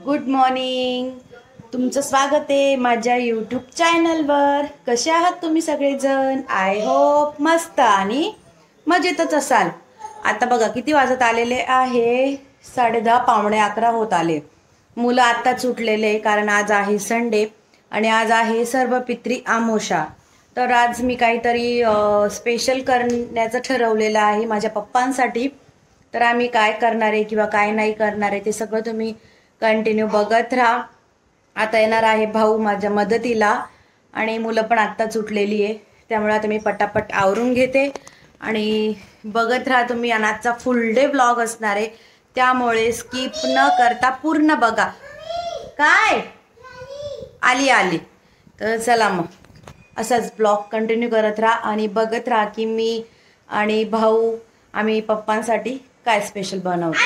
Good morning. तुमचं स्वागत आहे माझ्या यूट्यूब चॅनलवर. कसे आहात तुम्ही सगळेजण? आय होप मस्त आणि मजेतच असाल. आता बघा किती वाजत आलेले आहे, 10:30 पावणे 11 होत आले. मुलं आत्ताच उठलेले कारण आज आहे संडे आणि आज आहे सर्व पित्री आमोशा. तर आज मी काहीतरी स्पेशल करण्याचं ठरवलेलं आहे माझ्या पप्पांसाठी. तर आम्ही काय करणार आहे किंवा काय नाही करणार आहे ते सगळं तुम्ही कंटिन्यू बघत राहा. आता येणार आहे भाऊ माझ्या मदतीला आणि मुलं पण आत्ताच उठलेली आहे, त्यामुळे आता मी पटापट आवरून घेते आणि बघत राहा तुम्ही. आणि आजचा फुल डे ब्लॉग असणार आहे, त्यामुळे स्किप न करता पूर्ण बघा. काय आली तर चला मग असाच ब्लॉग कंटिन्यू करत राहा आणि बघत राहा की मी आणि भाऊ आम्ही पप्पांसाठी काय स्पेशल बनवतो.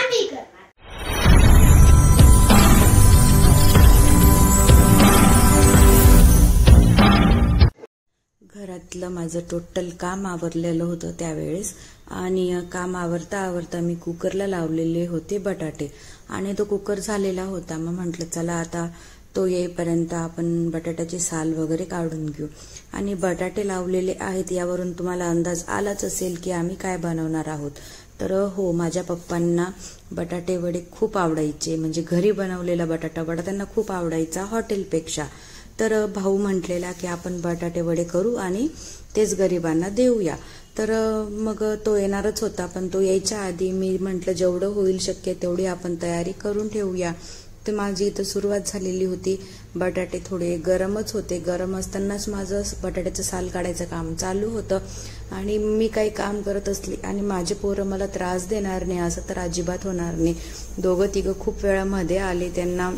घरातलं माझं टोटल काम आवरलेलं होतं त्यावेळेस, आणि काम आवरता मी कुकरला लावलेले होते बटाटे आणि तो कुकर झालेला होता. मग म्हटलं चला आता तो येईपर्यंत आपण बटाट्याची साल वगैरे काढून घेऊ. आणि बटाटे लावलेले आहेत यावरून तुम्हाला अंदाज आलाच असेल की आम्ही काय बनवणार आहोत. तर हो, माझ्या पप्पांना बटाटे वडे खूप आवडायचे, म्हणजे घरी बनवलेला बटाटा वडा त्यांना खूप आवडायचा हॉटेलपेक्षा. तर भाऊ म्हटलेला की आपण बटाटे वडे करू आणि तेच गरिबांना देऊया. तर मग तो येणारच होता, पण तो यायच्या आधी मी म्हटलं जेवढं होईल शक्य तेवढी आपण तयारी करून ठेवूया. तर माझी इथं सुरुवात झालेली होती. बटाटे थोडे गरमच होते, गरम असतानाच माझं बटाट्याचं साल काढायचं काम चालू होतं. आणि मी काही काम करत असली आणि माझे पोरं मला त्रास देणार नाही असं तर अजिबात होणार नाही. दोघं तिघं खूप वेळामध्ये आले, त्यांना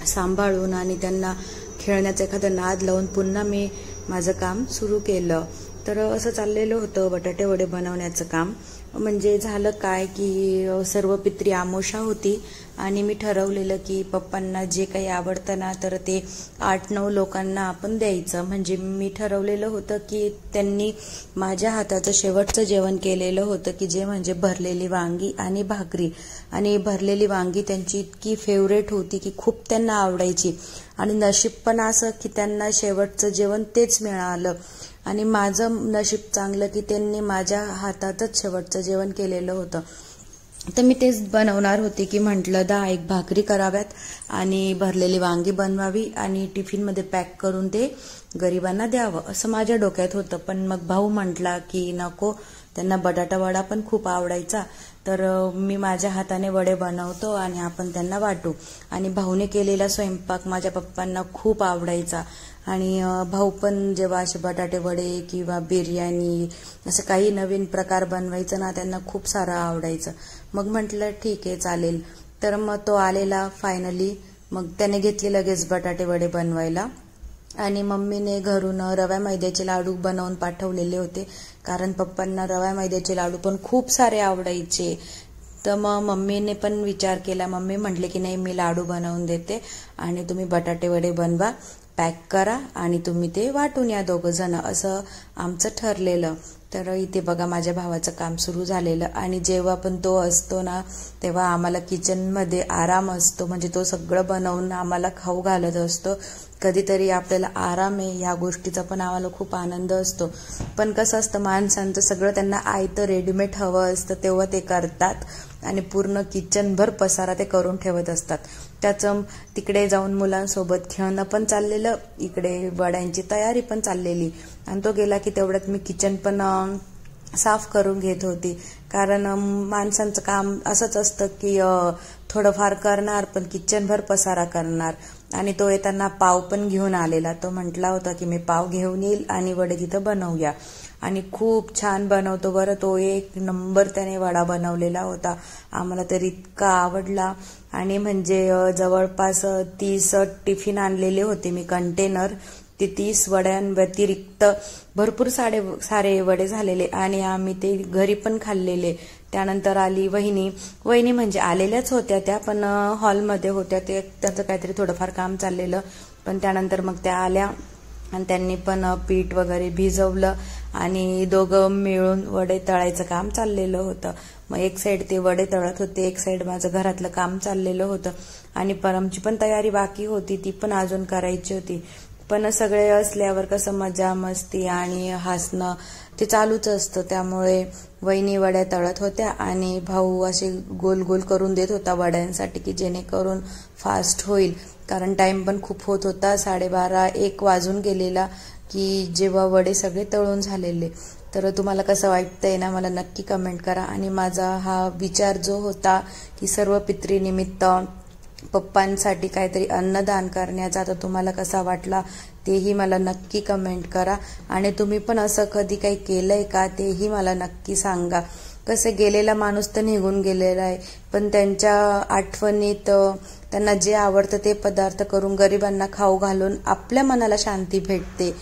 सांभाळून आणि त्यांना खेळण्याचा एखादा नाद लावून पुन्हा मी माझं काम सुरू केलं. तर असं चाललेलं होतं बटाटे वडे बनवण्याचं काम. म्हणजे झालं काय की सर्व पित्री आमोशा होती आणि मी ठरवलेलं की पप्पांना जे काही आवडतं ना तर ते 8-9 लोकांना आपण द्यायचं. म्हणजे मी ठरवलेलं होतं की त्यांनी माझ्या हाताचं शेवटचं जेवण केलेलं होतं की जे म्हणजे भरलेली वांगी आणि भाकरी. आणि भरलेली वांगी त्यांची इतकी फेवरेट होती की खूप त्यांना आवडायची. आणि नशीब पण असं की त्यांना शेवटचं जेवण तेच मिळालं. आणि माझं नशीब चांगलं की त्यांनी माझ्या हातातच शेवटचं जेवण केलेलं होतं. तर मी तेच बनवणार होते की म्हटलं 10-1 भाकरी कराव्यात आणि भरलेली वांगी बनवावी आणि टिफिनमध्ये पॅक करून ते गरिबांना द्यावं असं माझ्या डोक्यात होतं. पण मग भाऊ म्हटला की नको, त्यांना बटाटा वडा पण खूप आवडायचा, तर मी माझ्या हाताने वडे बनवतो आणि आपण त्यांना वाटू. आणि भाऊने केलेला स्वयंपाक माझ्या पप्पांना खूप आवडायचा. आणि भाऊ पण जेव्हा असे बटाटे वडे किंवा बिर्याणी असं काही नवीन प्रकार बनवायचं ना त्यांना खूप सारं आवडायचं. मग म्हटलं ठीक आहे चालेल. तर मग तो आलेला फायनली. मग त्याने घेतले लगेच बटाटे वडे बनवायला. आणि मम्मीने घरून रव्या मैद्याचे लाडू बनवून पाठवलेले होते, कारण पप्पांना रव्या मैद्याचे लाडू पण खूप सारे आवडायचे. तर मग मम्मीने पण विचार केला. मम्मी म्हटले की नाही, मी लाडू बनवून देते आणि तुम्ही बटाटे वडे बनवा, पॅक करा आणि तुम्ही ते वाटून या दोघं जण, असं आमचं ठरलेलं. तर इथे बघा माझ्या भावाचं काम सुरू झालेलं. आणि जेव्हा पण तो असतो ना तेव्हा आम्हाला किचनमध्ये आराम असतो, म्हणजे तो सगळं बनवून आम्हाला खाऊ घालत असतो. कधीतरी आपल्याला आराम आहे या गोष्टीचा पण आम्हाला खूप आनंद असतो. पण कसं असतं, माणसांचं सगळं त्यांना आयतं रेडीमेड हवं असतं तेव्हा ते करतात आणि पूर्ण किचनभर पसारा ते करून ठेवत असतात. त्याचं तिकडे जाऊन मुलांसोबत खेळणं पण चाललेलं, इकडे वड्यांची तयारी पण चाललेली. आणि तो गेला की तेवढ्यात मी किचन पण साफ करून घेत होती, कारण माणसांचं काम असंच असतं की थोडंफार करणार पण किचनभर पसारा करणार. आणि तो येताना पाव पण घेऊन आलेला. तो म्हटला होता की मी पाव घेऊन येईल आणि वडे तिथं बनवूया. आणि खूप छान बनवतो बरं तो, 1 नंबर त्याने वडा बनवलेला होता. आम्हाला तर इतका आवडला. आणि म्हणजे जवळपास 30 टिफिन आणलेले होते मी कंटेनर. ते 30 वड्यांव्यतिरिक्त भरपूर सारे वडे झालेले आणि आम्ही ते घरी पण खाल्लेले. त्यानंतर आली वहिनी म्हणजे आलेल्याच होत्या त्या, पण हॉलमध्ये होत्या, ते त्यांचं काहीतरी थोडंफार काम चाललेलं. पण त्यानंतर मग त्या आल्या आणि त्यांनी पण पीठ वगैरे भिजवलं आणि दोघं मिळून वडे तळायचं काम चाललेलं होतं. मग एक साईड ते वडे तळत होते, एक साईड माझं घरातलं काम चाललेलं होतं आणि परमची पण तयारी बाकी होती, ती पण अजून करायची होती. पण सगळे असल्यावर कसं मजा मस्ती आणि हसणं ते चालूच असतं. त्यामुळे वहिनी वड्या तळत होत्या आणि भाऊ असे गोल गोल करून देत होता वड्यांसाठी की जेणेकरून फास्ट होईल, कारण टाइम पण खूप होत होता. 12:30-1 वाजून गेलेला की जेव्हा वडे सगळे तळून झालेले. तर तुम्हाला कसं वाटतंय ना, मला नक्की कमेंट करा. आणि माझा हा विचार जो होता की सर्व पितृनिमित्त पप्पांसाठी काहीतरी अन्नदान करण्याचा, तर तुम्हाला कसा वाटला तेही मला नक्की कमेंट करा. आणि तुम्ही पण असं कधी काही केलंय का तेही मला नक्की सांगा. कसं गेलेला माणूस तर निघून गेलेला आहे, पण त्यांच्या आठवणीत त्यांना जे आवडतं ते पदार्थ करून गरिबांना खाऊ घालून आपल्या मनाला शांती भेटते.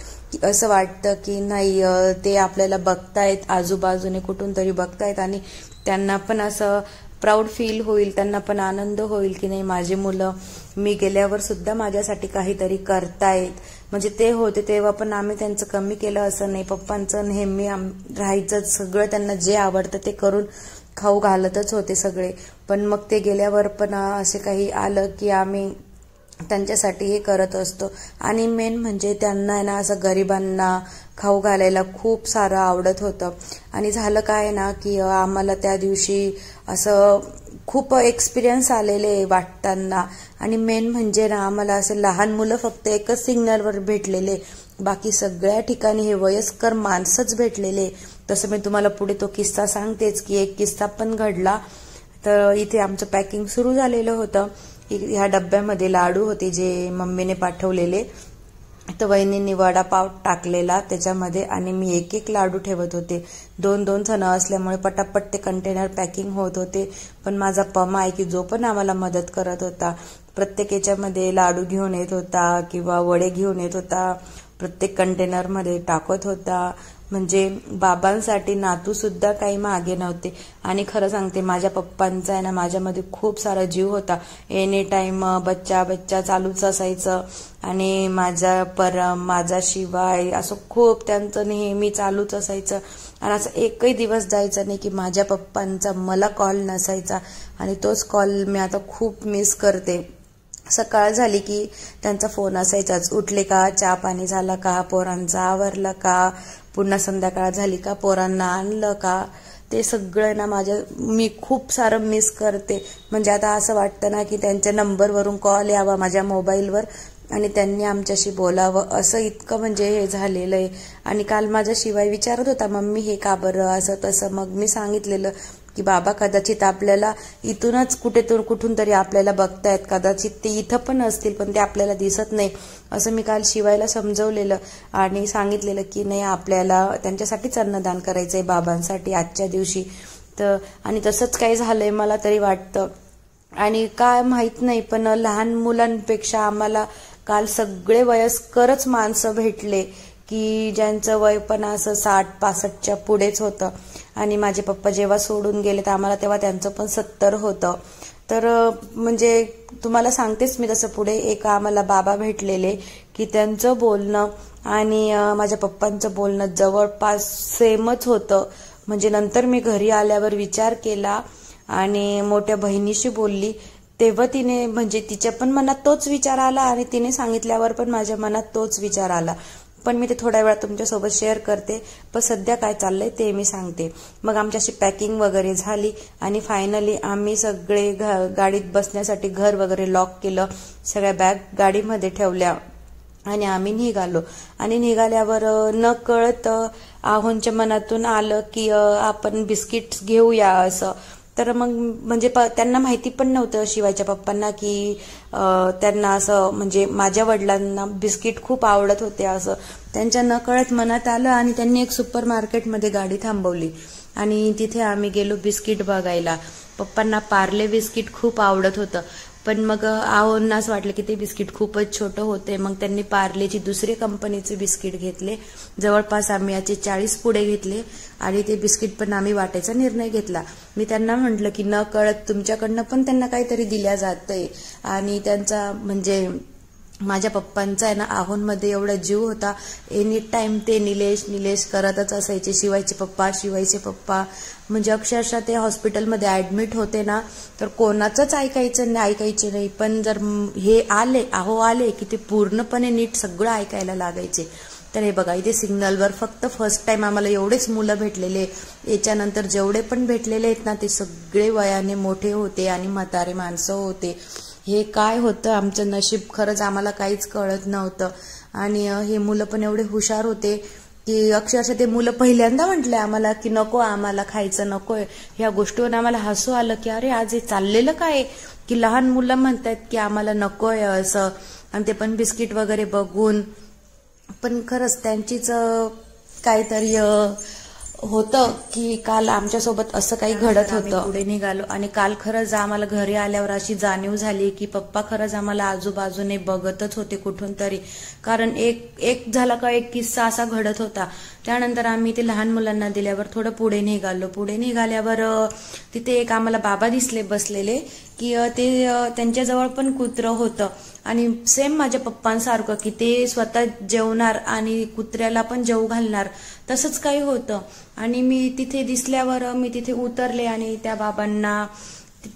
असं वाटतं की नाही, ते आपल्याला बघतायत, आजूबाजूने कुठून तरी बघतायत आणि त्यांना पण असं प्राऊड फील होईल, त्यांना पण आनंद होईल की नाही माझी मुलं मी गेल्यावर सुद्धा माझ्यासाठी काहीतरी करतायत. म्हणजे ते होते तेव्हा पण आम्ही त्यांचं कमी केलं असं नाही, पप्पांचं नेहमी राहायचं, सगळं त्यांना जे आवडतं ते करून खाऊ घालतच होते सगळे. पण मग ते गेल्यावर पण असे काही आलं की आम्ही त्यांच्यासाठी हे करत असतो. आणि मेन म्हणजे त्यांना ना असं गरिबांना खाऊ घालायला खूप सारं आवडत होतं. आणि झालं काय ना की आम्हाला त्या दिवशी असं खूप एक्सपिरियन्स आलेले वाटताना. आणि मेन म्हणजे ना आम्हाला असे लहान मुलं फक्त एकच सिग्नलवर भेटलेले, बाकी सगळ्या ठिकाणी हे वयस्कर माणसंच भेटलेले. तसं मी तुम्हाला पुढे तो किस्सा सांगतेच की एक किस्सा पण घडला. तर इथे आमचं पॅकिंग सुरू झालेलं होतं. ह्या डब्यामध्ये लाडू होते जे मम्मीने पाठवलेले, तर वहिनींनी वडापाव टाकलेला त्याच्यामध्ये आणि मी एक एक लाडू ठेवत होते. 2-2 जण असल्यामुळे पटापट ते कंटेनर पॅकिंग होत होते. पण माझा पमा आहे की जो पण आम्हाला मदत करत होता, प्रत्येक याच्यामध्ये लाडू घेऊन येत होता किंवा वडे घेऊन येत होता, प्रत्येक कंटेनरमध्ये टाकत होता. म्हणजे बाबांसाठी नातू सुद्धा काही मागे नव्हते. आणि खरं सांगते माझ्या पप्पांचा आहे ना माझ्यामध्ये खूप सारा जीव होता. एनी टाइम बच्चा बच्चा चालूच असायचं आणि माझा शिवाय असं खूप त्यांचं नेहमी चालूच असायचं. आणि असं एकही दिवस जायचा नाही की माझ्या पप्पांचा मला कॉल नसायचा. आणि तोच कॉल मी आता खूप मिस करते. सकाळ झाली की त्यांचा फोन असायचाच, उठले का, चहा पाणी झाला का, पोरांचं आवरलं का, पुन्हा संध्याकाळ झाली का, पोरांना आणलं का. ते सगळं ना मी खूप सारं मिस करते. म्हणजे आता असं वाटतं ना की त्यांच्या नंबरवरून कॉल यावा माझ्या मोबाईलवर आणि त्यांनी आमच्याशी बोलावं, असं इतकं म्हणजे हे झालेलं आहे. आणि काल माझा शिवाय विचारत होता, मम्मी हे का बरं असं तसं. मग मी सांगितलेलं की बाबा कदाचित आपल्याला इथूनच कुठून तरी आपल्याला बघतायत, कदाचित ते इथं पण असतील पण ते आपल्याला दिसत नाही, असं मी काल शिवायला समजवलेलं. आणि सांगितलेलं की नाही आपल्याला त्यांच्यासाठीच अन्नदान करायचंय बाबांसाठी आजच्या दिवशी. आणि तसंच काही झालंय मला तरी वाटतं. आणि काय माहित नाही, पण लहान मुलांपेक्षा आम्हाला काल सगळे वयस्करच माणसं भेटले की ज्यांचं वय पण असं 60-65च्या पुढेच होतं. आणि माझे पप्पा जेव्हा सोडून गेले तर आम्हाला तेव्हा त्यांचं पण 70 होतं. तर म्हणजे तुम्हाला सांगतेच मी तसं पुढे. एक आम्हाला बाबा भेटलेले की त्यांचं बोलणं आणि माझ्या पप्पांचं बोलणं जवळपास सेमच होतं. म्हणजे नंतर मी घरी आल्यावर विचार केला आणि मोठ्या बहिणीशी बोलली, तेव्हा तिने म्हणजे तिच्या पण मनात तोच विचार आला आणि तिने सांगितल्यावर पण माझ्या मनात तोच विचार आला. पण मी ते थोड्या वेळात तुमच्यासोबत शेअर करते. पण सध्या काय चाललंय ते मी सांगते. मग आमच्याशी पॅकिंग वगैरे झाली आणि फायनली आम्ही सगळे गाडीत बसण्यासाठी घर वगैरे लॉक केलं, सगळ्या बॅग गाडीमध्ये ठेवल्या आणि आम्ही निघालो. आणि निघाल्यावर न कळत आहोंच्या मनातून आलं की आपण बिस्किट्स घेऊया असं. तर मग म्हणजे त्यांना माहिती पण नव्हतं शिवायच्या पप्पांना की त्यांना असं म्हणजे माझ्या वडिलांना बिस्किट खूप आवडत होते, असं त्यांच्या नकळत मनात आलं. आणि त्यांनी एक सुपर मार्केटमध्ये गाडी थांबवली आणि तिथे आम्ही गेलो बिस्किट बघायला. पप्पांना पार्ले बिस्किट खूप आवडत होतं, पण मग आहोंनाच वाटलं की ते बिस्किट खूपच छोटं होते. मग त्यांनी पार्लेची दुसरी कंपनीचे बिस्किट घेतले. जवळपास आम्ही याचे 40 पुडे घेतले आणि ते बिस्किट पण आम्ही वाटायचा निर्णय घेतला. मी त्यांना म्हटलं की न कळत तुमच्याकडनं पण त्यांना काहीतरी दिल्या जातंय. आणि त्यांचा म्हणजे माझ्या पप्पांचा आहे ना आहोंमध्ये एवढा जीव होता, एनी टाइम ते निलेश निलेश करतच असायचे, शिवायचे पप्पा. म्हणजे अक्षरशः ते हॉस्पिटलमध्ये ऍडमिट होते ना तर कोणाचंच ऐकायचे नाही. पण जर हे आहो आले की ते पूर्णपणे नीट सगळं ऐकायला लागायचे. तर हे बघा इथे सिग्नलवर फक्त फर्स्ट टाइम आम्हाला एवढेच मुलं भेटलेले. याच्यानंतर जेवढे पण भेटलेले आहेत ना ते सगळे वयाने मोठे होते आणि म्हातारे माणसं होते. हे काय होतं आमचं नशीब, खरंच आम्हाला काहीच कळत नव्हतं. आणि हे मुलं पण एवढे हुशार होते की अक्षरशः ते मुलं पहिल्यांदा म्हटले आम्हाला की नको, आम्हाला खायचं नकोय. ह्या गोष्टीवर आम्हाला हसू आलं की अरे आज हे चाललेलं काय की लहान मुलं म्हणतात की आम्हाला नकोय असं, आणि ते पण बिस्किट वगैरे बघून. पण खरंच त्यांचीच काहीतरी होतं की काल आमच्यासोबत असं काही घडत होतं. पुढे निघालो आणि काल खरंच आम्हाला घरी आल्यावर अशी जाणीव झाली की पप्पा खरंच आम्हाला आजूबाजूने बघतच होते कुठून तरी. कारण एक झाला का एक किस्सा असा घडत होता. त्यानंतर आम्ही ते लहान मुलांना दिल्यावर थोडं पुढे निघालो. पुढे निघाल्यावर तिथे एक आम्हाला बाबा दिसले बसलेले की ते त्यांच्याजवळ पण कुत्रं होतं आणि सेम माझ्या पप्पांसारखं की ते स्वतः जेवणार आणि कुत्र्याला पण जेवू घालणार, तसंच काही होतं. आणि मी तिथे दिसल्यावर मी तिथे उतरले आणि त्या बाबांना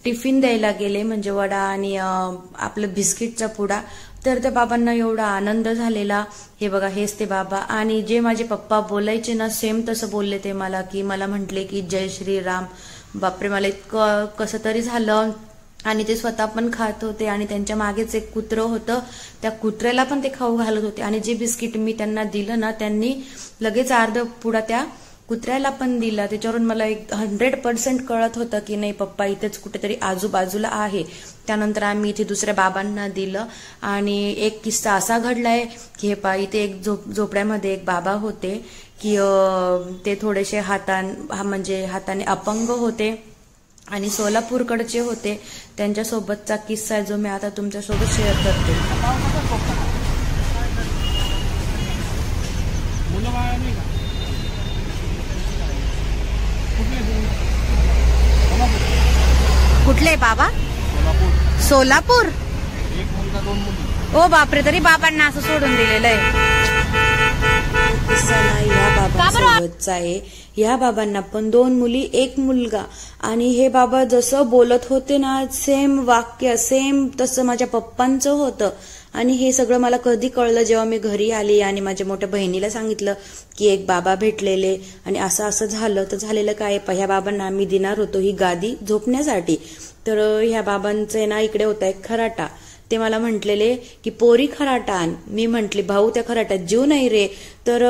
टिफिन द्यायला गेले, म्हणजे वडा आणि आपलं बिस्किटचा पुडा. तर त्या बाबांना एवढा आनंद झालेला. हे बघा हेच ते बाबा, आणि जे माझे पप्पा बोलायचे ना सेम तसं बोलले ते मला, की मला म्हटले की जय श्रीराम. बापरे, मला इतकं कसं तरी झालं. आणि ते स्वतः पण खात होते आणि त्यांच्या मागेच एक कुत्रं होतं, त्या कुत्र्याला पण ते खाऊ घालत होते. आणि जे बिस्किट मी त्यांना दिलं ना त्यांनी लगेच अर्ध पुडा त्या कुत्र्याला पण दिला. त्याच्यावरून मला 100% कळत होतं की नाही पप्पा इथेच कुठेतरी आजूबाजूला आहे. त्यानंतर आम्ही इथे दुसऱ्या बाबांना दिलं. आणि एक किस्सा असा घडलाय की हे पा इथे एक झोपड्यामध्ये एक बाबा होते की ते थोडेसे हाताने अपंग होते आणि सोलापूरकडचे होते. त्यांच्यासोबतचा किस्सा जो मी आता तुमच्यासोबत शेअर करते. कुठले बाबा? सोलापूर. ओ बापरे, तरी बाबांना असं सोडून दिलेलं आहे. किस्सा या बाबांसोबतचा आहे. ह्या बाबांना पण 2 मुली 1 मुलगा. आणि हे बाबा जसं बोलत होते ना सेम वाक्य सेम तसं माझ्या पप्पांचं होतं. आणि हे सगळं मला कधी कळलं जेव्हा मी घरी आली आणि माझ्या मोठ्या बहिणीला सांगितलं की एक बाबा भेटलेले आणि असं असं झालं. तर झालेलं काय, ह्या बाबांना आम्ही देणार होतो ही गादी झोपण्यासाठी. तर ह्या बाबांचं ना इकडे होता एक खराटा. ते मला म्हटलेले की पोरी खराटा आण. मी म्हंटले भाऊ त्या खराट्यात जीव नाही रे. तर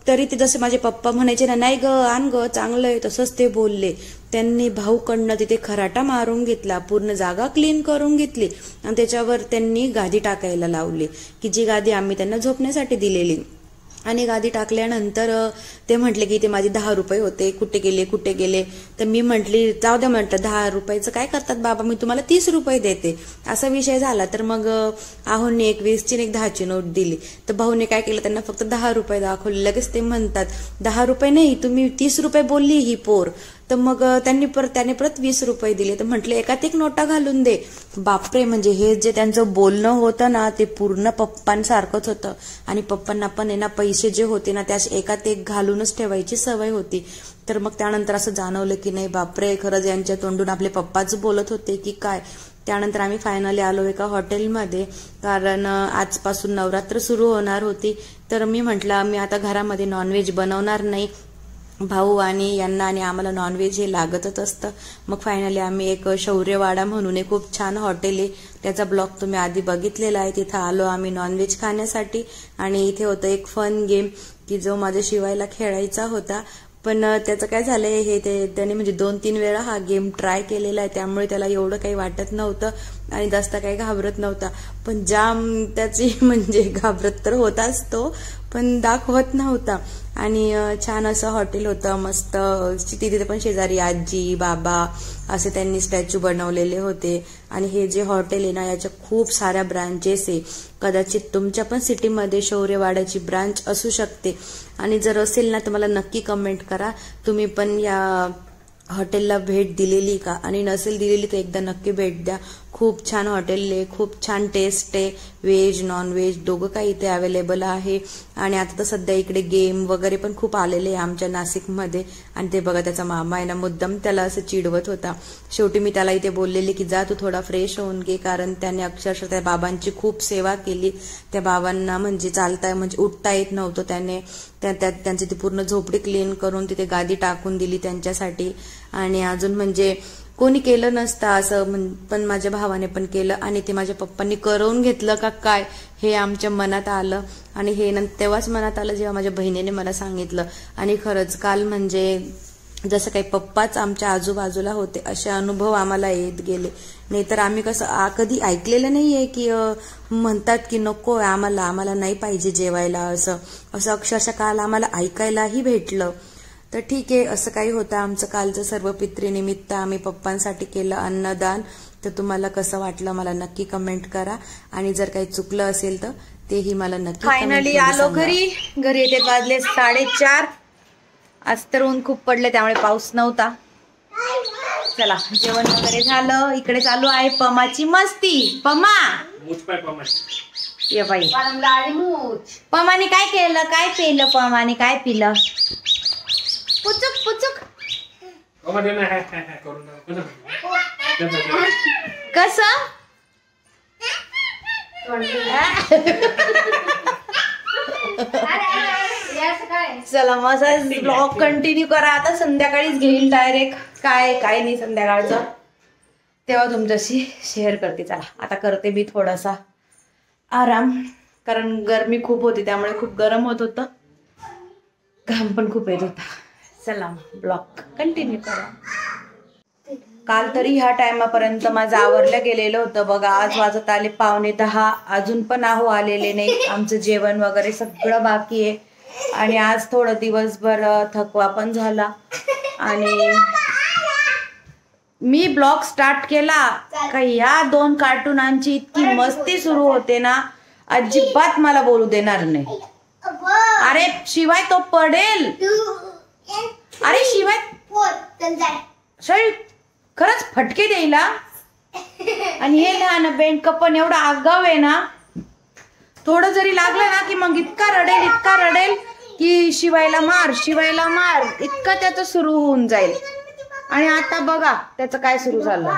तरी ते जसे माझे पप्पा म्हणायचे ना नाही ग आण ग चांगलं आहे, तसंच ते बोलले. त्यांनी भाऊकडनं तिथे खराटा मारून घेतला, पूर्ण जागा क्लीन करून घेतली आणि त्याच्यावर त्यांनी गादी टाकायला लावली की जी गादी आम्ही त्यांना झोपण्यासाठी दिलेली. आणि गादी टाकल्यानंतर ते म्हटले की ते माझे 10 रुपये होते, कुठे गेले. तर मी म्हटली जाऊ द्या, म्हटलं 10 रुपयाचं काय करतात बाबा, मी तुम्हाला 30 रुपये देते. असा विषय झाला. तर मग आहोंनी एक 20ची एक 10ची नोट दिली. तर भाऊने काय केलं, त्यांना फक्त 10 रुपये दाखवले. लगेच ते म्हणतात 10 रुपये नाही, तुम्ही 30 रुपये बोलली ही पोर. तर मग त्याने परत 20 रुपये दिले. तर म्हटले एकात एक नोटा घालून दे. बापरे, म्हणजे हे जे त्यांचं बोलणं होतं ना ते पूर्ण पप्पांसारखंच होतं. आणि पप्पांना पण आहे ना पैसे जे होते ना त्या एकात एक घालूनच ठेवायची सवय होती. तर मग त्यानंतर असं जाणवलं की नाही बापरे, खरंच यांच्या तोंडून आपले पप्पाच बोलत होते की काय. त्यानंतर आम्ही फायनली आलो एका हॉटेलमध्ये, कारण आजपासून नवरात्र सुरू होणार होती. तर मी म्हटलं मी आता घरामध्ये नॉनव्हेज बनवणार नाही. भाऊ आणि यांना आणि आम्हाला नॉनव्हेज हे लागतच असतं. मग फायनली आम्ही एक शौर्यवाडा म्हणून एक खूप छान हॉटेल आहे, त्याचा ब्लॉग तुम्ही आधी बघितलेला आहे. तिथं आलो आम्ही नॉनव्हेज खाण्यासाठी. आणि इथे होतं एक फन गेम की जो माझ्या शिवायला खेळायचा होता. पण त्याचं काय झालंय हे त्याने म्हणजे 2-3 वेळा हा गेम ट्राय केलेला आहे, त्यामुळे त्याला एवढं काही वाटत नव्हतं आणि जास्त काही घाबरत नव्हता. पण जाम त्याची म्हणजे घाबरत तर होताच तो, पण दाखवत नव्हता. आणि छान असं हॉटेल होतं मस्त. तिथे पण शेजारी आजी बाबा असे त्यांनी स्टॅच्यू बनवलेले होते. आणि हे जे हॉटेल आहे ना याच्या खूप साऱ्या ब्रांचेस आहे. कदाचित तुमच्या पण सिटीमध्ये शौर्यवाड्याची ब्रांच असू शकते. आणि जर असेल ना तर मला नक्की कमेंट करा तुम्ही पण या हॉटेलला भेट दिलेली का, आणि नसेल दिलेली तर एकदा नक्की भेट द्या. खूप छान हॉटेल आहे, खूप छान टेस्ट आहे, व्हेज नॉन व्हेज दोघं काही इथे अवेलेबल आहे. आणि आता तर सध्या इकडे गेम वगैरे पण खूप आलेले आहे आमच्या नाशिकमध्ये. आणि ते बघा त्याचा मामा आहे ना मुद्दाम त्याला असं चिडवत होता. शेवटी मी त्याला इथे बोललेली की जा तू थोडा फ्रेश होऊन घे, कारण त्याने अक्षरशः त्या बाबांची खूप सेवा केली. त्या बाबांना म्हणजे चालता म्हणजे उठता येत नव्हतं, त्याने त्यांची ती पूर्ण झोपडी क्लीन करून तिथे गादी टाकून दिली त्यांच्यासाठी. आणि अजून म्हणजे कोणी केलं नसतं असं, पण माझ्या भावाने पण केलं आणि ते माझ्या पप्पांनी करवून घेतलं का काय हे आमच्या मनात आलं. आणि हे तेव्हाच मनात आलं जेव्हा माझ्या बहिणीने मला सांगितलं. आणि खरंच काल म्हणजे जसं काही पप्पाच आमच्या आजूबाजूला होते असे अनुभव आम्हाला येत गेले. नाहीतर आम्ही कसं कधी ऐकलेलं नाहीये की म्हणतात की नको आम्हाला नाही पाहिजे जेवायला, असं अक्षरशः काल आम्हाला ऐकायलाही भेटलं. तर ठीक आहे, असं काही होतं आमचं कालचं सर्व पितृनिमित्त आम्ही पप्पांसाठी केलं अन्नदान. तर तुम्हाला कसं वाटलं मला नक्की कमेंट करा. आणि जर काही चुकलं असेल तर तेही मला नक्की. फायनली आलो घरी येते वाजले 4:30. आज तर ऊन खूप पडले त्यामुळे पाऊस नव्हता. चला जेवण वगैरे झालं. इकडे चालू आहे पमाची मस्ती. पमा ये बाई, पमाने काय केलं, काय पेलं, पमाने काय पिलं, पुचुक पुचुक कस. चला मग ब्लॉग कंटिन्यू करा. आता संध्याकाळीच घेईल डायरेक्ट, काय नाही संध्याकाळचं तेव्हा तुमच्याशी शेअर करते. चला आता करते मी थोडासा आराम, कारण गरमी खूप होती त्यामुळे खूप गरम होत होतं, घाम पण खूप येत होता. चला ब्लॉग कंटिन्यू करा. काल तरी ह्या टायमापर्यंत माझं आवरलं गेलेलं होतं बघा. आज वाजत आले 9:45, अजून पण आलेले नाही. आमचं जेवण वगैरे सगळं बाकी आहे. आणि आज थोडं दिवसभर थकवा पण झाला. आणि मी ब्लॉग स्टार्ट केला का ह्या 2 कार्टूनांची इतकी मस्ती सुरू होते ना, अजिबात मला बोलू देणार नाही. अरे शिवाय तो पडेल, अरे शिवाय खरंच फटके द्यायला. आणि हे लहान बेंडक पण एवढा आगाव आहे ना, थोडं जरी लागलं ना की मग इतका रडेल की शिवायला मार इतकं त्याचं सुरू होऊन जाईल. आणि आता बघा त्याचं काय सुरू झालं.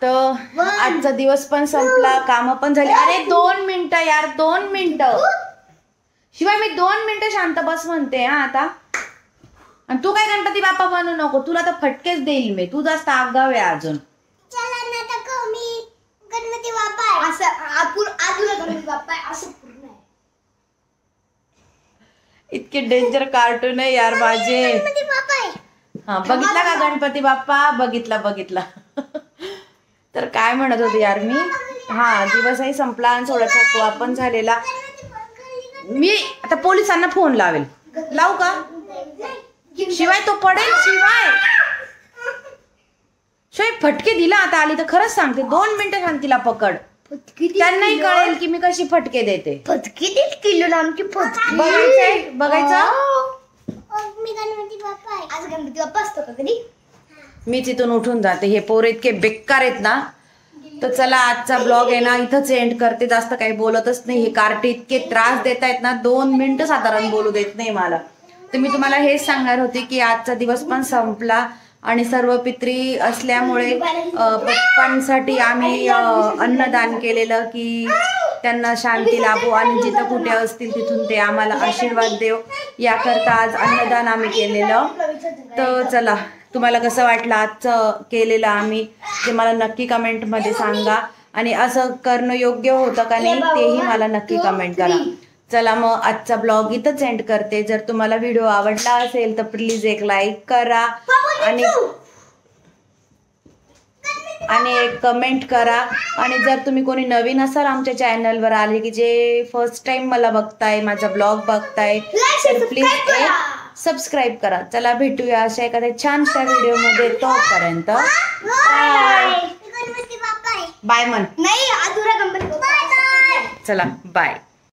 तर आजचा दिवस पण संपला, काम पण झाली. अरे 2 मिनिटं यार, 2 मिनिटं शिवाय मी 2 मिनिटं शांत बस म्हणते हा आता. आणि तू काय गणपती बाप्पा बनू नको, तुला तर फटकेच देईल मी, तू जास्त आगाव आहे अजून. इतके डेंजर कार्टून आहे यार माझे. हा बघितला का गणपती बाप्पा, बघितला. तर काय म्हणत होते यार मी, हा दिवसही संपला आणि थोडा थकवा पण झालेला. मी आता पोलिसांना फोन लावेल. लावू का? शिवाय तो पडेल, शिवाय फटके दिला. आता आली तर खरंच सांगते 2 मिनिटं शांतीला पकड, त्यांनाही कळेल की मी कशी फटके देते. फटके किलो आमची बघायचं. मी तिथून उठून जाते. हे पोर इतके बेकार आहेत ना. तर चला आजचा ब्लॉग आहे ना इथंच एंड करते. जास्त काही बोलतच नाही. हे कार्टे इतके त्रास देत आहेत ना, 2 मिनिटं साधारण बोलू देत नाही मला. तर मी तुम्हाला हेच सांगणार होते की आजचा दिवस पण संपला आणि सर्व पित्री असल्यामुळे पप्पांसाठी आम्ही अन्नदान केलेलं की त्यांना शांती लाभो आणि जिथं कुठे असतील तिथून ते आम्हाला आशीर्वाद देव, याकरता आज अन्नदान आम्ही केलेलं. तर चला तुम्हाला कसं वाटलं आजचं केलेलं आम्ही ते मला नक्की कमेंटमध्ये सांगा. आणि असं करणं योग्य होतं का नाही तेही मला नक्की कमेंट करा. चला मग आजचा ब्लॉग इथंच एंड करते. जर तुम्हाला व्हिडिओ आवडला असेल तर प्लीज एक लाईक करा आणि एक कमेंट करा. आणि जर तुम्ही कोणी नवीन असाल आमच्या चॅनलवर आले की जे फर्स्ट टाइम मला बघताय, माझा ब्लॉग बघताय, तर प्लीज एक सबस्क्राईब करा. चला भेटूया अशा एखाद्या छानशा व्हिडिओमध्ये. तोपर्यंत बाय म्हण. चला बाय.